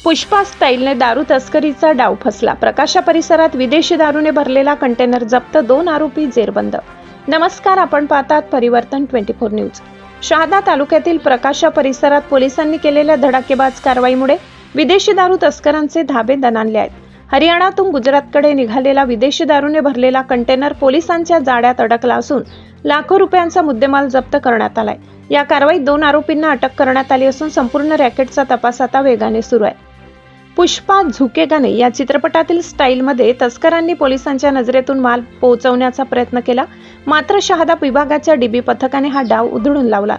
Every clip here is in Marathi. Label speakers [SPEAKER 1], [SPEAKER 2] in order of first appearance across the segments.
[SPEAKER 1] पुष्पा स्टाईलने दारू तस्करीचा डाव फसला. प्रकाशा परिसरात विदेशी दारूने भरलेला कंटेनर जप्त, 2 आरोपी जेरबंद. नमस्कार, आपण पाहतात परिवर्तन 24 न्यूज. शहादा तालुक्यातील प्रकाशा परिसरात पोलिसांनी केलेल्या धडाकेबाज कारवाईमुळे विदेशी दारू तस्करांचे धाबे दणाणले आहेत. हरियाणातून गुजरातकडे निघालेला विदेशी दारूने भरलेला कंटेनर पोलिसांच्या जाळ्यात अडकला असून लाखो रुपयांचा मुद्देमाल जप्त करण्यात आलाय. या कारवाईत 2 आरोपींना अटक करण्यात आली असून संपूर्ण रॅकेटचा तपास आता वेगाने सुरू आहे. पुष्पा झुकेगा नहीं या चित्रपटातील स्टाईलमध्ये तस्करांनी पोलिसांच्या नजरेतून माल पोहोचवण्याचा प्रयत्न केला, मात्र शहादा विभागाच्या डीबी पथकाने हा डाव उधळून लावला.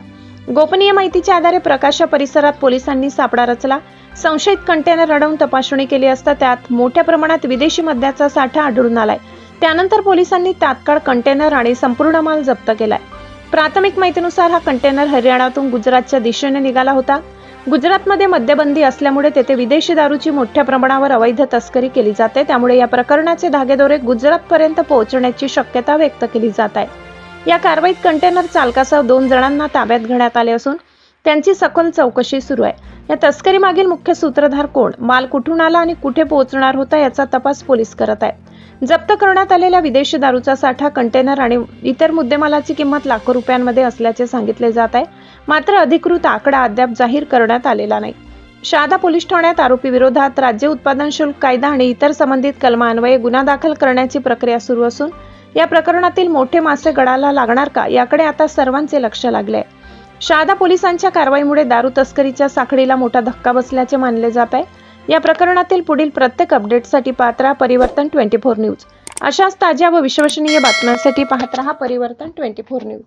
[SPEAKER 1] गोपनीय माहितीच्या आधारे प्रकाशा परिसरात पोलिसांनी सापळा रचला. संशयित कंटेनर अडवून तपासणी केली असता त्यात मोठ्या प्रमाणात विदेशी मद्याचा साठा आढळून आलाय. त्यानंतर पोलिसांनी तात्काळ कंटेनर आणि संपूर्ण माल जप्त केलाय. प्राथमिक माहितीनुसार हा कंटेनर हरियाणातून गुजरातच्या दिशेने निघाला होता. गुजरातमध्ये मद्यबंदी असल्यामुळे तेथे विदेशी दारूची मोठ्या प्रमाणावर अवैध तस्करी केली जाते. त्यामुळे या प्रकरणाचे धागेदोरे गुजरातपर्यंत पोहोचण्याची शक्यता व्यक्त केली जात आहे. या कारवाईत कंटेनर चालकासह 2 जणांना ताब्यात घेण्यात आले असून त्यांची सखोल चौकशी सुरू आहे. या तस्करी मागील मुख्य सूत्रधार कोण, माल कुठून आला आणि कुठे पोहोचणार होता याचा तपास पोलीस करत आहेत. जप्त करण्यात आलेल्या विदेशी दारूचा साठा, कंटेनर आणि इतर मुद्देमालाची किंमत लाखो रुपयांमध्ये असल्याचे सांगितले जात आहे. मात्र अधिकृत आकडा अद्याप जाहीर करण्यात आलेला नाही. शहादा पोलीस ठाण्यात आरोपी विरोधात राज्य उत्पादन शुल्क कायदा आणि इतर संबंधित कलमान्वये गुन्हा दाखल करण्याची प्रक्रिया सुरू असून या प्रकरणातील मोठे मासे गळाला लागणार का याकडे आता सर्वांचे लक्ष लागले आहे. शहादा पोलिसांच्या कारवाईमुळे दारू तस्करीच्या साखळीला मोठा धक्का बसल्याचे मानले जात आहे. या प्रकरणातील पुढील प्रत्येक अपडेटसाठी पाहत रहा परिवर्तन 24 न्यूज. अशाच ताज्या व विश्वसनीय बातम्यांसाठी पाहत रहा परिवर्तन 24 न्यूज.